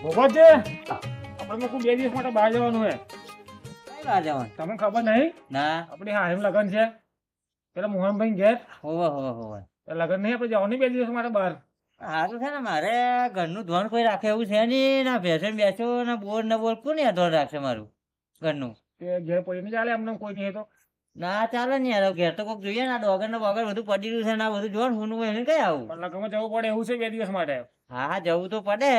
ભોગવત છે આપણે કોઈ 2 દિવસ માટે બહાર જવાનું હે. કઈ બહાર જવાનું? તમને ખબર નહીં? ના. આપણી હારીમ લગન છે પેલા મોહનભાઈ ઘેર હોવે. લગન નહીં આપણે જવાનું 2 દિવસ માટે બહાર. સારું છે ને, મારે ઘરનું ધોન કોઈ રાખે એવું છે નહીં. ના ભેંસો બેસો ના બોર ના બોર કોને ધોન રાખશે મારું ઘરનું? તે ઘેર પડી નહીં ચાલે એમને કોઈ નહીં તો. ના ચાલે ને યાર, ઘેર તો કોઈક જોઈએ ને. આ ડોગર ને બોગર બધું પડી રહ્યું છે ને, આ બધું જોવાનું હું એને કઈ આવું. પણ લગનમાં જવું પડે એવું છે 2 દિવસ માટે. હા જવું તો પડે,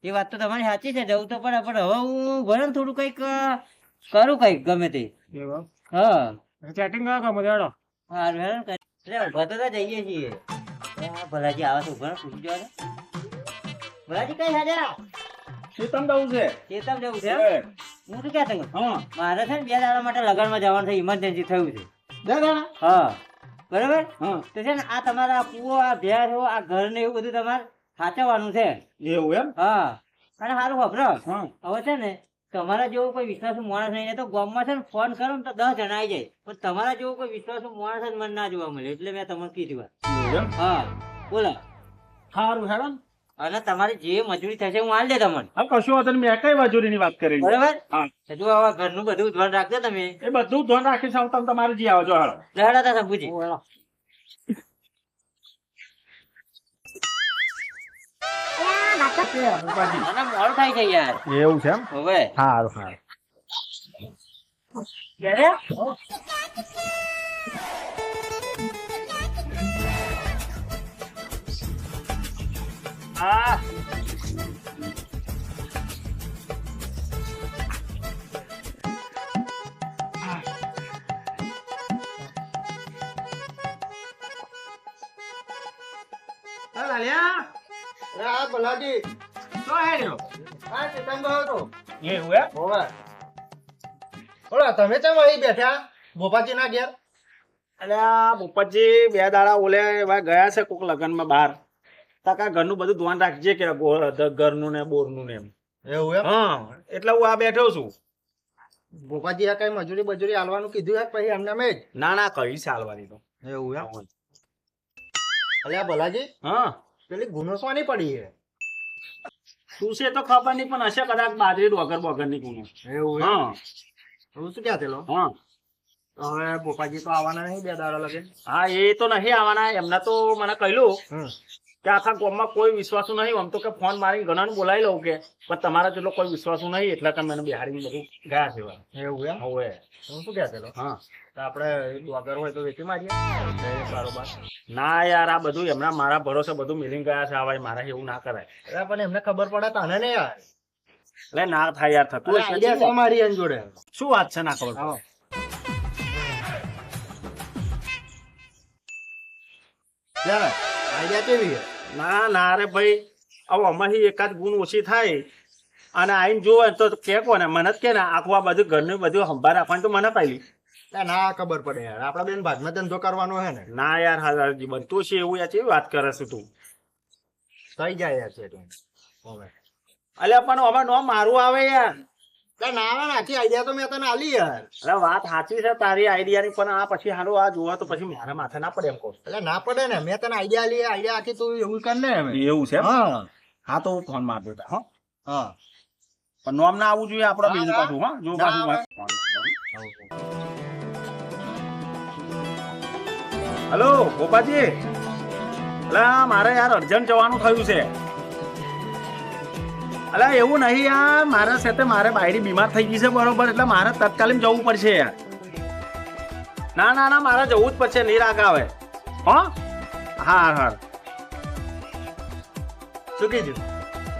એ વાત તો તમારી સાચી છે, જવું તો પડે. પણ હવે હું ભલે થોડું કઈક કરું કઈક ગમે તે. હા ચેટિંગ કરો મજા આડો. સારું હેરાન એટલે ઉભા તો જઈએ છીએ. ભલાજી આવે છે, ઉભા પૂછી જવા દે. ભલાજી કઈ હાજર શીતમ જવું છે. ચેતમ જવું છે? હું તો ક્યાં થયું મારે છે ને 2 દાડા માટે લગનમાં જવાનું છે, ઇમરજન્સી થયું છે. 2 દાડા? હા બરોબર. હા તો છે ને આ તમારા કુવો, આ ભેંસો, આ ઘર ને એવું બધું તમારે સાચવવાનું છે. એવું એમ? હા અને સારું ખબર હા હવે છે ને તમારા જેવો કોઈ વિશ્વાસુ માણસ નહીં. ને તો ગામમાં છે ને ફોન કરો ને તો 10 જણા આવી જાય, પણ તમારા જેવો કોઈ વિશ્વાસુ માણસ જ મને ના જોવા મળે, એટલે મેં તમને કીધી વાત. એવું એમ? હા બોલો. સારું હેરાન. અને તમારી જે મજૂરી થશે હું હાલ દે તમને. હા કશું વાંધો નહીં, મેં કઈ મજૂરીની વાત કરી. બરોબર. હા જો હવે ઘરનું બધું ધ્યાન રાખજો તમે. એ બધું ધ્યાન રાખીશ. હું તમે તમારે જે આવો છો હાલો. લહેડા તા શંભુજી. અને મોડું થાય છે યાર. એવું છે એમ? હવે સારું સારું. હા હા ભલાજી. શું હેડ્યો? હા ચેતન ગયો તો. એવું એમ? હોવે. બોલો તમે કેમ અહીં બેઠા ભોપાજી ના ઘેર? અલ્યા ભૂપતજી 2 દાડા ઓલે એવા ગયા છે કોક લગનમાં બહાર. તાકા ઘરનું બધું ધ્યાન રાખજે કે ઘરનું ને બોરનું ને એમ. એવું એમ? હા એટલે હું આ બેઠો છું. ભોપાજી આ કઈ મજૂરી બજૂરી આલવાનું કીધું યાર પછી એમને મેં જ. ના ના કઈ ચાલવાની તો. એવું એમ? અલ્યા ભલાજી હા પેલી ગુનો શોની પડી છે? શું છે તો ખબર નહીં, પણ હશે કદાચ બાજરી વગર વગર ની ગુનો. એવું હા હું શું ક્યાં થયેલો? હા હવે ભોપાજી તો આવવાના નહીં 2 દાડા લગે. હા એ તો નહીં આવવાના. એમને તો મને કહ્યું કે આખા ગામમાં કોઈ વિશ્વાસુ નહીં. આમ તો કે ફોન મારીને ઘણાને બોલાવી લઉં કે, પણ તમારા જેટલો કોઈ વિશ્વાસુ નહીં એટલે તમે મને બિહારીને બધું ગયા છે. એવું એમ? હવે હું શું ક્યાં થયેલો? હા તો આપણે ડોગર હોય તો વેચી મારીએ બરોબર. ના યાર આ બધું એમના મારા ભરોસે બધું મિલિંગ ગયા છે. આવા મારા એવું ના કરાય. અરે પણ એમને ખબર પડે તને ને યાર. એટલે ના થાય યાર, થતું હશે. આઈડિયા છે મારી એની જોડે. શું વાત છે? ના ખબર પડે. આઈડિયા કેવી છે? ના ના રે ભાઈ, હવે અમારી એકાદ ગુણ ઓછી થાય અને આઈને જોવે તો કે કોને મને જ કે ને આખું આ બધું ઘરનું બધું સંભાળ રાખવાનું તો મને પહેલી. ના ખબર પડે યાર, આપડા બેન ભાગમાં ધંધો કરવાનો હે ને. ના યાર હા બનતું છે એવું યાર કેવી વાત કરે છે તું? થઈ જાય યાર છે તું. હવે અલ્યા પણ હવે નો મારું આવે યાર. ના આવે ને, આખી આઈડિયા તો મેં તને આલી યાર. અરે વાત સાચી છે તારી આઈડિયાની, પણ આ પછી હારું આ જોવા તો પછી મારા માથે ના પડે એમ કહું. એટલે ના પડે ને, મેં તને આઈડિયા આલી, આઈડિયા આખી તું એવું કર ને હવે. એવું છે? હા હા તો હું ફોન મારતો હતા. હા હા પણ નોમ ના આવવું જોઈએ આપડે બીજું પાછું. હા જો ના પાછું આવે. હલો ગોપાજી, અલા મારે યાર અર્જન્ટ જવાનું થયું છે. અલા એવું નહીં યાર, મારા સાથે મારે બાયડી બીમાર થઈ ગઈ છે બરોબર, એટલે મારે તત્કાલીન જવું પડશે યાર. ના ના ના મારે જવું જ પડશે, નહીં રાગ આવે. હા હા હા શું કીધું?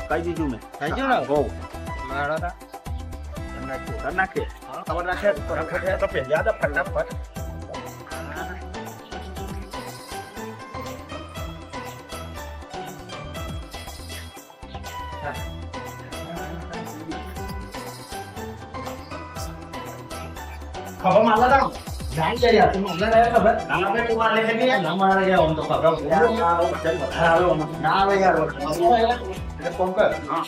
કહી દીધું મેં. થઈ ગયું ને? હો મારા તા કરી નાખીએ. ખબર રાખે તો પહેલા તો ફટાફટ. ખબર માલા તા જાણ કરી આ તું મને ના ખબર ના આપણે તું માલે કે ના મારે યાર ઓમ તો ખબર ના આવે યાર એટલે ફોન કર. હા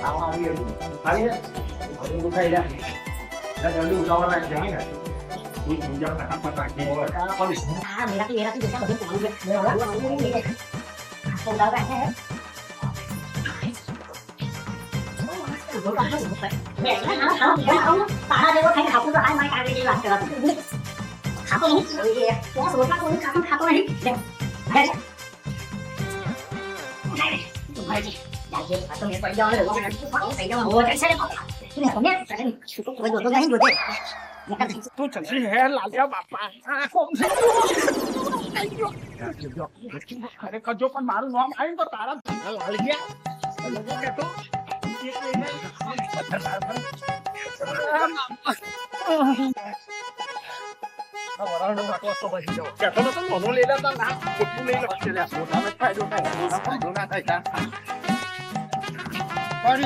આવી ગયું ખાલી હે. ખાઈ લે જલ્દી ઉતાવળ ના જાય ને. તું જલ્દી હે લાલ્યા બાપા આ કોમ છે અરે કજો પણ મારું નામ આવ્યું તો તારા લાલ્યા લોકો કેતો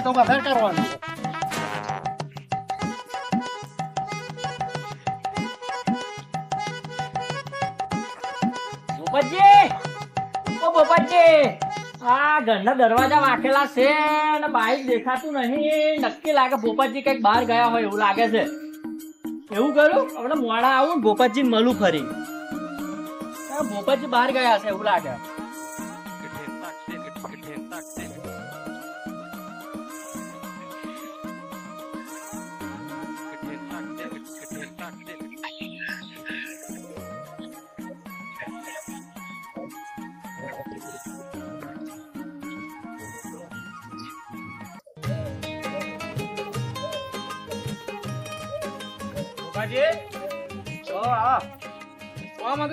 તો બધા કરવાનું આ ઘરના દરવાજા વાંકેલા છે ને બાઈક દેખાતું નહીં. નક્કી લાગે ભોપાજી કઈક બહાર ગયા હોય એવું લાગે છે. એવું કરું આપણે મોડા આવું ને ભોપાજી મળું ફરી. ભોપાજી બહાર ગયા છે એવું લાગે.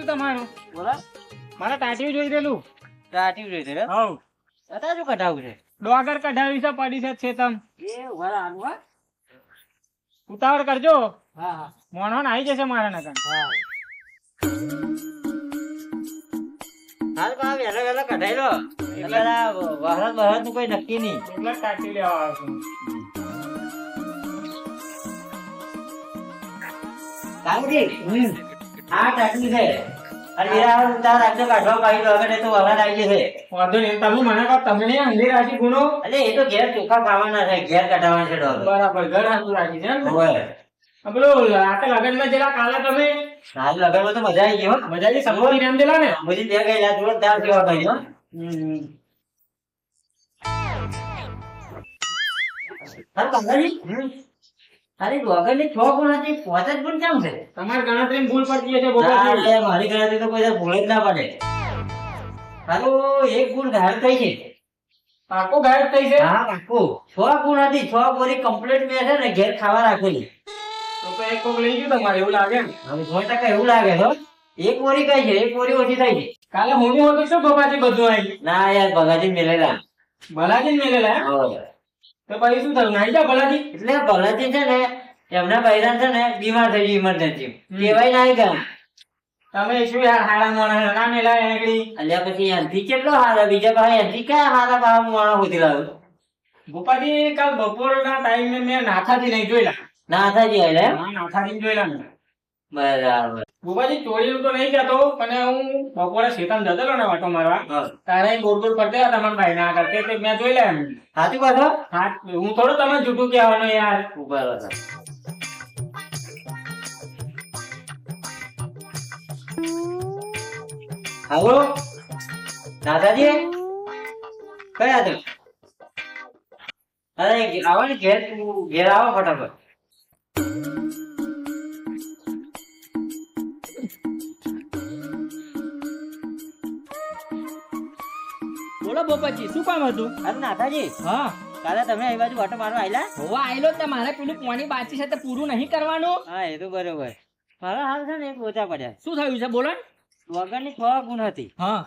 તમારું બોલા મારા ટાટીયું જોઈ દેલું. ટાટી જોઈ દે હવ હતા શું કઢાવું છે ડોગર કઢાવી છે પડી છે તમ એ વાળા આનું હા ઉતાવળ કરજો. હા હા મોણો આવી જશે મારા નગર. હાલ પા વહેલા વહેલા કઢાઈ લો એટલે આ વહરાત બહરાત નું કોઈ નક્કી નહીં એટલે ટાટી લેવા આવ્યો છું. કામજી આ ટાટી છે અને હીરા ઉતાર રાખજો કાઢવા પાડી દો અગર એ તો વહરાત આવી જશે વાંધો નહીં તમે મને કહો તમને અંધી રાખી ગુનો એટલે એ તો ઘેર ચોખા ખાવાના છે ઘેર કઢાવવાના છે ડોગર બરાબર ઘર હાથું રાખી છે ને. હોય પેલું રાતે લગનમાં જેલા કાલે તમે હાલ લગનમાં તો મજા આવી ગઈ હો મજા આવી સંપત્તિ નામ દેલા ને. મુજી દે ગયેલા જોરદાર સેવા કરી હો હાલ કાકાજી અરે ડોગર ની 6 ગુણ હતી 5 જ ગુણ કેમ છે તમારી ગણતરીમાં ભૂલ પડતી હશે ના, બોબા. લે, મારી ગણતરી તો કોઈ દર ભૂલ જ ના પડે હાલો એક ગુણ ગાયબ થઈ છે પાકો ગાયબ થઈ છે. હા પાક્કું 6 ગુણ હતી 6 બોરી કમ્પ્લીટ મેં છે ને ઘેર ખાવા રાખેલી તો તો એક કોક લઈ ગયું તમારે એવું લાગે ને. હવે 100% એવું લાગે છે હો. એક બોરી કઈ છે એક બોરી ઓછી થઈ છે કાલે હોનું હતું શું બાબાજી બધું આવી ના યાર ભગાજી મેલેલા ભલાજી મેલેલા એમ? હવે. તો પછી શું થયું નાઈ જા ભલાજી. એટલે ભગાજી છે ને એમના બૈરાન છે ને બીમાર થઈ ગઈ ઇમરજન્સી કેવાય ના આવી ગયા તમે શું યાર હાડા મોણા ના મેલા એકડી. અલ્યા પછી એનથી કેટલો હારા બીજા પાસે એનથી ક્યાં હારા ભાવ મોણા હોતી લાવ્યો ભોપાજી કાલ બપોરના ટાઈમે મેં નાથાથી નહીં જોયેલા. ના થાજી આલે હા નાથાથી જોયેલા ને. બરાબર ભોપાજી ચોરીનું તો નહીં કહેતો પણ હું બપોરે શેતાન જતો ને વાટો મારવા હા. તારે ગોળ ગોળ કરતા હતા તમારા ભાઈ ના કરતે તે મેં જોયેલા એમ. સાચું પાછો હા હું થોડો તમે જૂઠું કહેવાનું યાર. ઉભા રહો હાલો દાદાજી કયા છો અરે આવો ને ઘેર આવો ફટાફટ બોલો બોપાજી શું કામ હતું? અરે નાથાજી હા કાલે તમે એ બાજુ ઓટો મારવા આયલા હોવા આયલો તે મારે પેલું પોણી બાચી છે તે પૂરું નહીં કરવાનું. હા એ તો બરોબર મારા હાલ છે ને એક ઓછા પડ્યા શું થયું છે બોલો ને? વગરની 6 ગુણ હતી હા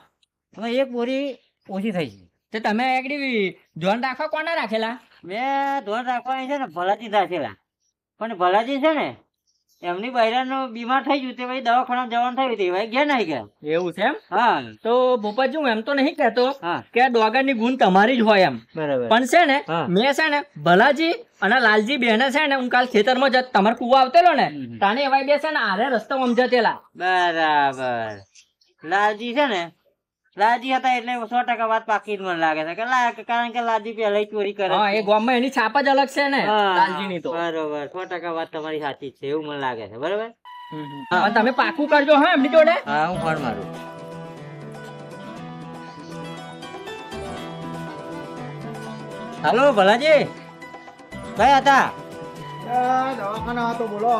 હવે એક બોરી ઓછી થઈ છે તે તમે એકડી ધ્યાન રાખવા કોને રાખેલા? મેં ધોન રાખવાની છે ને ભલાજી રાખેલા પણ ભલાજી છે ને એમની બૈરાનો બીમાર થઈ ગયું તે ભાઈ દવાખાના જવાનું થયું તે ભાઈ ઘેર નાઈ ગયા એવું છે એમ? હા તો ભોપાજી હું એમ તો નહીં કહેતો હા કે ડોગર ની ગુણ તમારી જ હોય એમ બરાબર પણ છે ને હા. મેં છે ને ભલાજી અને લાલજી બેને છે ને હું કાલ ખેતરમાં જત તમારે કુવા આવતેલો ને તાને એવાય બે છે ને આરે રસ્તો સમજતેલા. બરાબર લાલજી છે ને લાલજી હતા એટલે 100% વાત પાકી જ મને લાગે છે કે કારણ કે લાલજી પહેલા ચોરી કરે હા એ ગામમાં એની છાપ જ અલગ છે ને હા, લાલજી ની તો. બરોબર 100% વાત તમારી સાચી જ છે એવું મને લાગે છે બરોબર અને તમે પાકું કરજો હા એમની જોડે. હા હું ફોન મારું. હાલો ભલાજી કઈ હતા? દવાખાના હતો બોલો.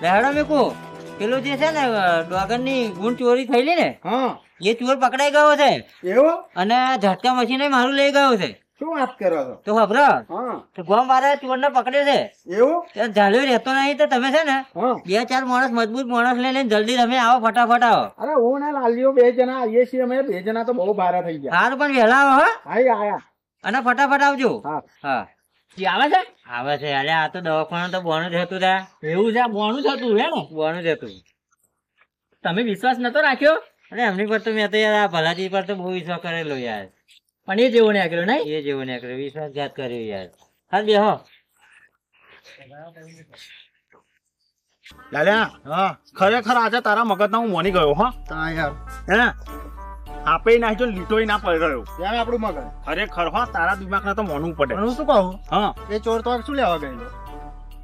બેહડો મેકુ પેલું જે છે ને ડોગરની ગુણ ચોરી થયેલી ને હા એ ચોર પકડાઈ ગયો છે એવું અને ઝટકા મશીન મારું લઈ ગયો છે. શું વાત કરો છો? તો ખબર હા ગોમ વાળા ચોરને પકડ્યો છે. એવું ત્યાં ઝાલ્યો રહેતો નહીં તો તમે છે ને હા 2-4 માણસ મજબૂત માણસ લઈને જલ્દી તમે આવો ફટાફટ આવો. અરે હું ને લાલીઓ 2 જણા આવીએ છીએ અમે 2 જણા તો બહુ ભારે થઈ ગયા. હાર પણ વહેલા આવો હો આઈ આયા અને ફટાફટ આવજો. હા હા ઈ આવે છે આવે છે. અરે આ તો દવાખાનું તો બોનું જ હતું તા. એવું છે બોનું જ હતું હે ને બોનું જ હતું. તમે વિશ્વાસ નતો રાખ્યો અરે એમની પર તો મેં તો યાર આ ભલાજી પર તો બહુ વિશ્વાસ કરેલો યાર. પણ એ જેવો નહીં કર્યો નહીં એ જેવો ને કર્યો વિશ્વાસઘાત કર્યો યાર. હા બેહો. લાલ્યા હા ખરેખર આજે તારા મગજના હું મોની ગયો હા તા યાર હે આપે નાખ્યો લીટોય ના પડી રહ્યો યાર આપણું મગજ. ખરેખર હા તારા દિમાગને તો મોનવું પડે પણ હું શું કહું હા એ ચોર તો શું લેવા ગયેલો?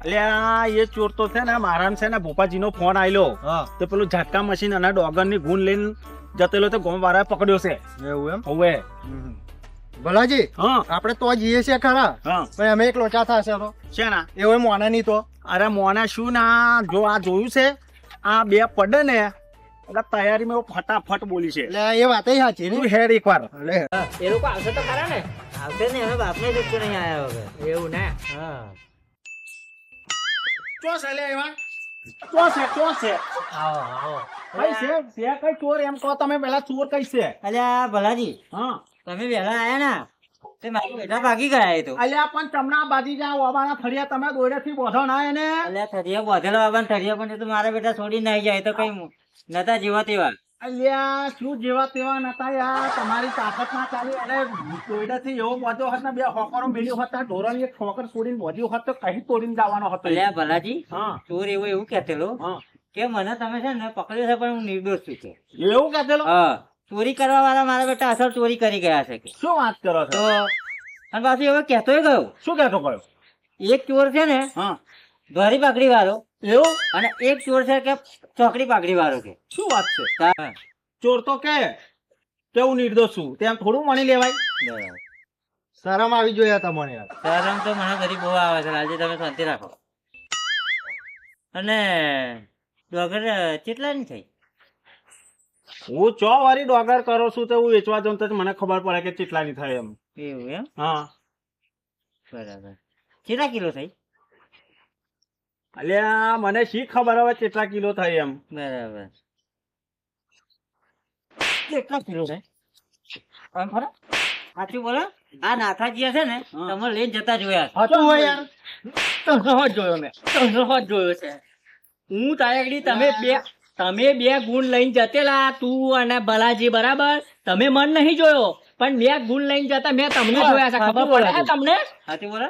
અલ્યા એ ચોર તો છે ને મારા છે ને ભોપાજીનો ફોન આવેલો હા તો પેલું ઝાટકા મશીન અને ડોગરની ગુણ લઈને જતેલો તો ગોમ વાળાએ પકડ્યો છે એવું એમ. હવે ભલાજી હા આપણે તો જઈએ છીએ ખરા હા પણ અમે એક લોચા થશે તો છે ના એવું મોને નહીં તો અરે મોના શું ના જો આ જોયું છે આ બે પડે ને એટલે તૈયારીમાં એવું ફટાફટ બોલી છે એટલે એ વાત સાચી તું ને હેડ એકવાર એટલે એ લોકો આવશે તો ખરા ને આવશે ને હવે બાપને જ ઉઠતો નહીં આયા વગર. એવું ને હા ચો છે લે એવા ચો છે આવો આવો. કઈ છે કઈ ચોર એમ કહો તમે પેલા ચોર કઈ છે અલ્યા ભલાજી હા તમે વહેલા આયા ના તે મારા બેટા ભાગી ગયા એ તો. અલ્યા પણ તમના બાજી જા ઓબાના ફરિયા તમે દોડેથી બોધો ના એને અલ્યા ઠરિયા બોધેલા બાબા ઠરિયા પણ એ તો મારા બેટા છોડીને આવી જાય એ તો કઈ નતા જેવા તેવા. અલ્યા શું જેવા તેવા નતા યાર તમારી તાકાત ના ચાલી અને દોડેથી એવો બોધો હોત ને બે હોકરો મેલ્યો હોત ને ઢોરણ એક ઠોકર છોડીને બોધ્યો હોત તો કઈ તોડીને જવાનો હતો અલ્યા ભલાજી હા ચોર એવું કહેતેલો હા કે મને તમે છે ને પકડ્યો છે પણ હું નિર્દોષ છું કે. એવું કહેલો હા ચોરી કરવા વાળા મારા બેટા અસલ ચોરી કરી ગયા છે કે. શું વાત કરો તો છો અને પાછું હવે કહેતોય ગયો શું કહેતો કયો એક ચોર છે ને હા ધોરી પાકડી વાળો એવું અને એક ચોર છે કે ચોકડી પાકડી વાળો કે. શું વાત છે હા ચોર તો કે હું નિર્દોષ છું તેમ થોડું માની લેવાય બરાબર. શરમ આવી જોઈએ તમને યાર. શરમ તો મને બધી બહુ આવે છે લાલજી તમે શાંતિ રાખો. અને ડોગર કેટલાની થઈ? હું ચો વારી ડોગર કરો છું તો હું વેચવા જાઉં તો મને ખબર પડે કે કેટલાની થાય એમ એવું એમ હા બરાબર. કેટલા કિલો થઈ? અલ્યા મને શી ખબર હવે કેટલા કિલો થાય એમ બરાબર. કેટલા કિલો થાય? આમ ખરા સાચું બોલો. આ નાથાજી છે ને હા. તમે લઈને જતા જોયા. હતું હોય યાર. તને જ જોયો મેં તને જ જોયો છે હું તાયગડી તમે બે ગુણ લઈને જતેલા તું અને બલાજી બરાબર તમે મન નહીં જોયો પણ બે ગુણ લઈને જતા મેં તમને જોયા છે ખબર પડે છે તમને સાચું બોલો.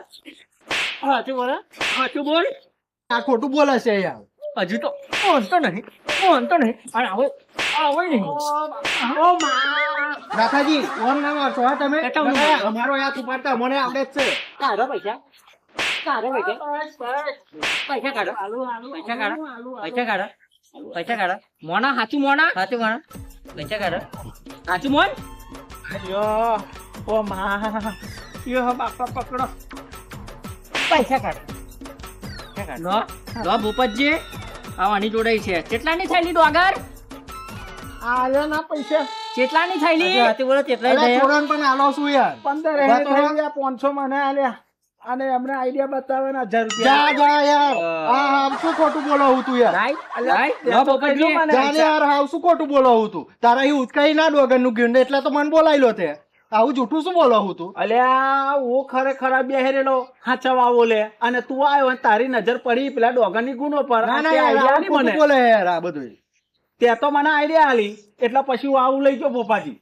સાચું બોલ સાચું બોલ આ ખોટું બોલે છે યાર. હજુ તો ઓનતો નહીં અને આવો નહીં નાથાજી ઓમ ના મારશો હા તમે. કેટલા ઊંધું નાથા, અમારો હાથ ઉપાડતા મને આવડે જ છે. કાઢો પૈસા પૈસા કાઢો પૈસા કાઢો પૈસા કાઢો પૈસા કાઢો મોના સાચું મોના સાચું કોણ પૈસા કાઢો. સાચું મોન યો ઓ મા યો બાપા પકડો પૈસા કાઢો પૈસા કાઢો. લો ભૂપતજી આવાની જોડાઈ છે કેટલાની થયેલી ડોગર આલ્યા ના પૈસા કેટલાની થયેલી સાચું બોલો કેટલાય અરે થયા? ચોરાન પણ આલો છું યાર. 15 ઉભા તો રહો. 500 મને આલ્યા અને એમને આઈડિયા બતાવે ને 1000 જા રૂપિયા જા યાર. હા હા શું ખોટું બોલો હું તું યાર. રાઈટ લો ભૂપતજી જા ને યાર હાવ શું ખોટું બોલો હું તું. તારા એ ઉચકાઈ ના ડોગર નું ગીંડ એટલે તો મને બોલાયલો તે. આવું જૂઠું શું બોલો હું તું. અલ્યા હું ખરેખર બેહેરેલો હાચવા બોલે અને તું આવ્યો અને તારી નજર પડી પેલા ડોગરની ગુનો પર ના અને ના તે યાર આઈડિયા આવું આલી મને ખોટું બોલે યાર આ બધું. તે તો મને આઈડિયા આલી એટલે પછી હું આવું લઈ ગયો ભોપાજી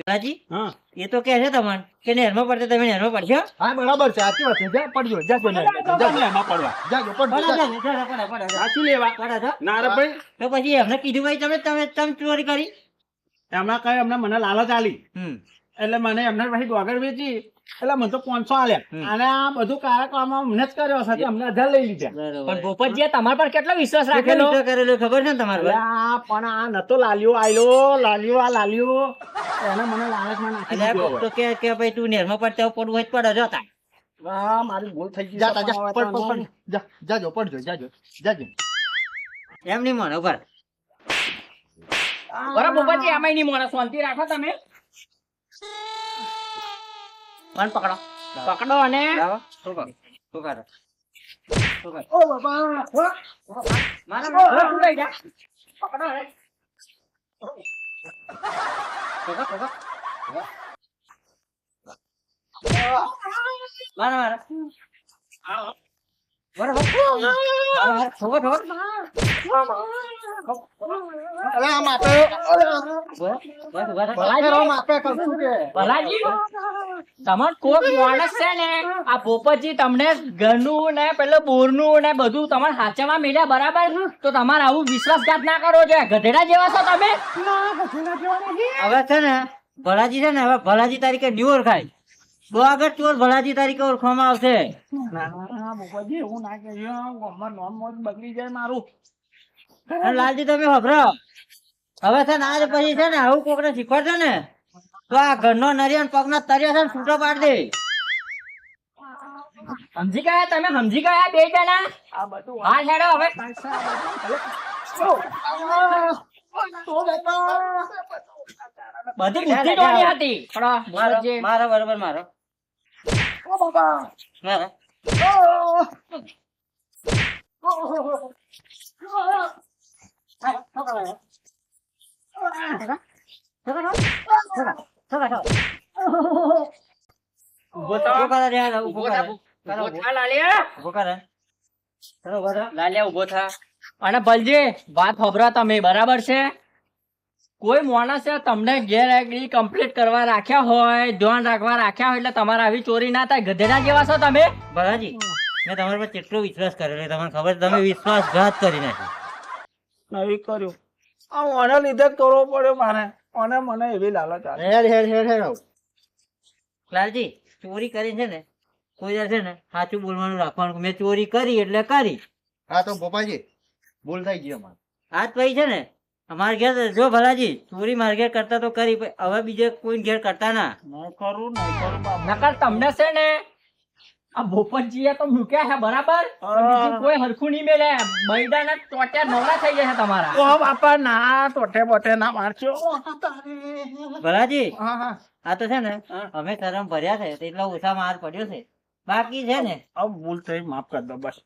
રાજી હા એ તો કહે છે તમને કે નહેરમાં પડતે તમે નહેરમાં પડશો. હા બરાબર છે સાચી વાત છે. જા પડજો જા કોને એમાં પડવા જાજો પડજો જા. સાચું લેવા ના રે ભાઈ તો પછી એમને કીધું ભાઈ તમે ચોરી કરી. એમના કઈ એમને મને લાલચ આલી એટલે મને એમને પછી ડોગર વેચી એટલે મને તો 500 આલ્યા અને આ બધું કાર્યક્રમ અમને જ કર્યો છે અમને 1000 લઈ લીધા. પણ ભોપતજીએ તમારા પર કેટલો વિશ્વાસ કેટલો રાખેલો વિશ્વાસ કરેલો ખબર છે ને તમારે એટલે આ પણ આ નતો લાલ્યો આયલો લાલ્યો એને મને લાલચમાં નાખી એટલે આ દીધો કોક તો કે ભાઈ તું નેરમાં પડતા પડવું હોય તો પડો જતા હા મારી ભૂલ થઈ ગઈ જા છે, જા પણ હવે તો પડ જા જાજો પડજો જાજો એમ નહીં મને ઉપર બરાબર ભોપતજી આમાં નહીં મોડા શાંતિ રાખો તમે પણ પકડો અને લાવો શું કરો શું કરો ઓ બાપા મારા શું લઈ જા પકડો અને મારા અરે આ માપે માપે કરશું કે ભલાજી તમાર કોક માણસ છે ને આ પોપટજી તમને ઘરનું ને પેલું બોરનું ને બધું તમારે હાચામાં મેળ્યા બરાબર તો તમારે આવું વિશ્વાસઘાત ના કરવો જોઈએ ગધેડા જેવા છો તમે હવે છે ને ભલાજી છે ને હવે ભલાજી તરીકે ન્યુ ઓળખાય બહુ આગળ ચોર ભલાજી તરીકે ઓળખવામાં આવશે ના બાપાજી એવું ના કહેજો ગામમાં નામ મોજ બગડી જાય મારું અને લાલજી તમે ખબરો હવે છે ને આજ પછી છે ને આવું કોકને શીખવાડશે ને તો આ ઘરનો નરિયન પગનો તરિયો છે ને છૂટો પાડ દે સમજી ગયા તમે સમજી ગયા બે જણા આ બધું હા હેડો હવે બધી બુદ્ધિ ટોળી હતી પણ ભોપતજી મારો બરોબર મારો મારો ઉભો ઉભો થા કરો રે, ઉભો કરો. કરો, ઉભો થા લાલિયા ઉભો કરો. કરો, ઉભો થા. લાલિયા ઉભો થા અને બલજી વાત ખબરા તમે બરાબર છે કોઈ માણસે તમને ઘેર આગળ કમ્પ્લીટ કરવા રાખ્યા હોય ધ્યાન રાખવા રાખ્યા હોય એટલે તમારે આવી ચોરી ના થાય ગધેડા જેવા છો તમે ભલાજી મેં તમારા પર કેટલો વિશ્વાસ કરેલો તમને ખબર છે? તમે વિશ્વાસઘાત કરી નાખ્યો નહીં કર્યું આ મને લીધે જ કરવો પડ્યો મારે અને મને એવી લાલચ આવે હેડ લાલજી ચોરી કરી છે ને કોઈ વાર છે ને સાચું બોલવાનું રાખવાનું મેં ચોરી કરી એટલે કરી હા તો ભોપાજી ભૂલ થઈ ગઈ અમારે આજ પછી છે ને અમારે ઘેર જો ભલાજી ચોરી મારે ઘેર કરતા તો કરી પણ હવે બીજે કોઈ ઘેર કરતા ના નહીં કરું બાપા નકર તમને છે ને આ ભોપતજીએ તો મૂક્યા છે બરાબર પણ બીજું કોઈ હરખું નહીં મેલે બૈડાના ટોટ્યા નવરા થઈ ગયા છે તમારા ઓ બાપા ના ટોટે બોટે ના મારજો ભલાજી હા હા આ તો છે ને અમે શરમ ભર્યા છે એટલો ઓછા માર પડ્યો છે બાકી છે ને अब भूल થઈ માફ कर दो बस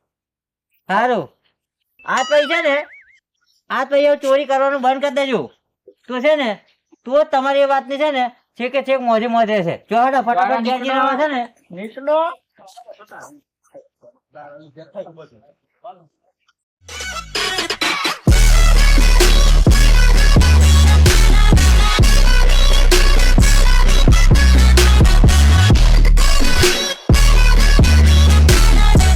સારું આ પછી છે ને આ પછી હવે ચોરી કરવાનું બંધ કરી દેજો તો છે ને તો જ તમારી એ વાતની છે ને છેકે છેક મોજે મોજે છે જો હડો ફટાફટ ઘેર જઈને આવે છે ને નીકળો